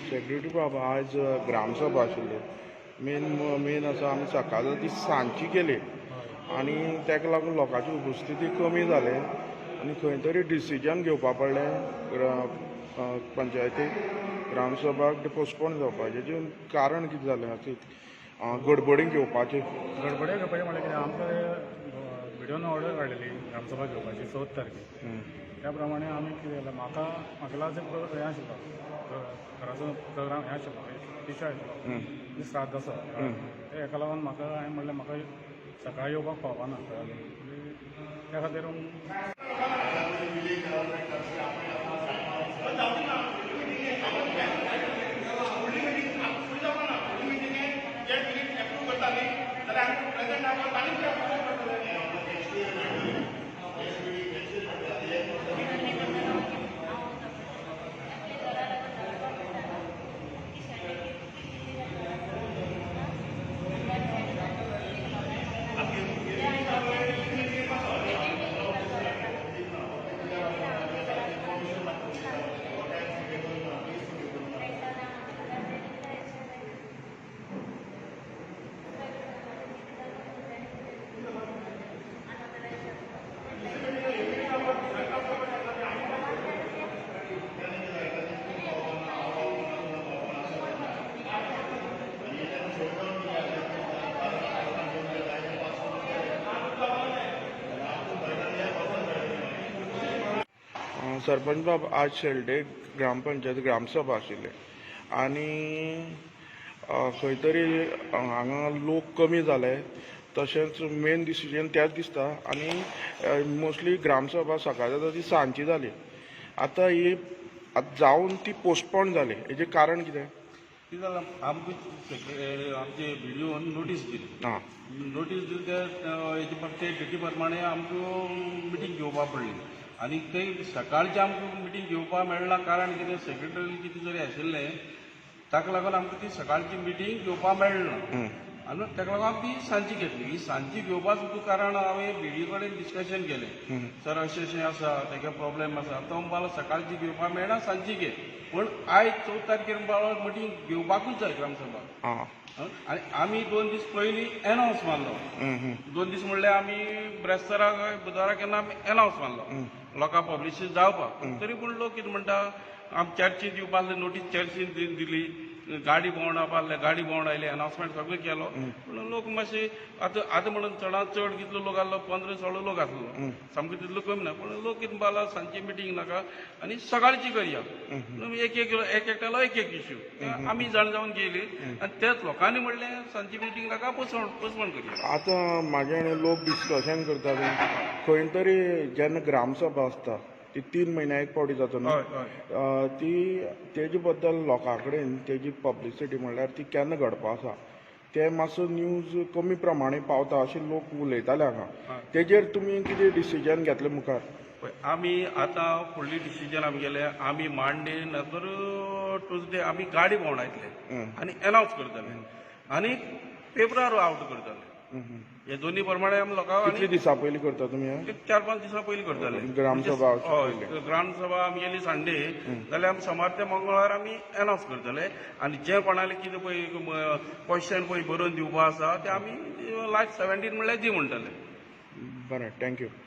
secretary बाबा आज ग्रामसभा आशिल्ली मेन आसा आमी सकाळचो ती सांजची केली आनी ताका लागून लोकांची उपस्थिती कमी जाले आनी खंय तरी डिसिजन घेवपा पडलें पंचायतीक ग्रामसभाक पोस्टपोन जावपाचें कारण कितें जालें गडबडीन घेवपाचें म्हळ्यार कितें आमकां व्हिडियोन ऑर्डर काडलेली ग्रामसभा घेवपाची 14 तारखेक त्या प्रमाणे आमी कितें केलें म्हाका लागीं हें आशिल्लो घराचो प्रोग्राम हें आशिल्लो टिशा आशिल्लो श्राद्ध आसा हेका लागून हांवें म्हणलें म्हाका सकाळीं येवपाक पावना त्या खातीर सरपंच बाब आज शेल्डे ग्रामपंचायत ग्रामसभा आशिल्ली आनी खंय तरी हांगा लोक कमी जाले तशेंच मेन डिसिजन त्याच दिसता आनी मोस्टली ग्रामसभा सकाळची ती सांजची जाली आतां ही जावन ती पोस्टपोन जाली हेजें कारण कितें कितें जालां आमचे व्हिडियोन नोटीस दिली नोटीस दिली ते डेटी प्रमाणे आमकां मिटींग घेवपाक पडली आनी ते सकाळचें आमकां मिटींग घेवपाक मेळना कारण कितें सेक्रेटरी कितें तरी आशिल्लें ताका लागून आमकां ती सकाळची मिटींग घेवपाक मेळना आनी ताका लागून आमी ती सांजची घेतली ही सांजची घेवपा सुद्दां कारण हांवें बीडीओ कडेन डिस्कशन केलें सर अशें आसा ताका प्रॉब्लेम आसा तो म्हणपाक लागलो सकाळची घेवपाक मेळना सांजची घे पूण आयज 14 तारखेर म्हणपाक मिटींग घेवपाकूच जाय ग्रामसभा आनी आमी 2 दीस पयलीं एनावन्स मारलो 2 दीस म्हणल्यार आमी ब्रेस्ताराक बुधवारा केन्ना आमी एनावन्स मारलो लोकां पब्लिशीड जावपाक तरी पूण लोक कितें म्हणटा आमी चर्चीन दिवपाक लागले नोटीस चर्चीन दिली गाडी भोंवड आसले गाडी भोंवड आयली अनावन्समेंट सगळें केलो पूण लोक मातशे आतां म्हणून चडांत चड कितलो लोक आहलो 15-16 लोक आसलो सामको तितलो कमी ना पूण लोक कितें म्हणपाक लागलो सांजची मिटींग नाका आनी सकाळची करया एकट्यालो एक इश्यू आमी जाण जावन गेली आनी त्याच लोकांनी म्हणलें सांजची मिटींग नाका पोस्टपोन करया आतां म्हाजे लोक डिस्कशन करताले खंय तरी जेन्ना ग्रामसभा आसता ती 3 म्हयन्याक एक फावटी जाता न्हू ती तेजे बद्दल लोकां कडेन तेजी पब्लिसिटी म्हणल्यार ती केन्ना घडपा आसा ते मातसो न्यूज कमी प्रमाणे पावता अशें लोक उलयताले हांगा तेजेर तुमी कितें डिसिजन घेतलें मुखार आमी आतां फुडली डिसिजन आमी गेले आमी मांडे नंतर ट्युजडे आमी गाडी भोंवडायतले आनी एनावन्स करतले आनी पेपरार आवट करतले हे दोन्ही प्रमाणे आमी लोकांक कितले दिसा पयलीं करता तुमी 4-5 दिसां पयलीं करताले ग्रामसभा हय ग्रामसभा आमी गेली संडे जाल्यार आमी सोमार ते मंगळार आमी एनावन्स करतले आनी जे कोणाले कितें पळय क्वेश्चन पळय बरोवन दिवपा आसा ते आमी लास्ट 17 म्हणल्यार दी म्हणटले बरें थँक्यू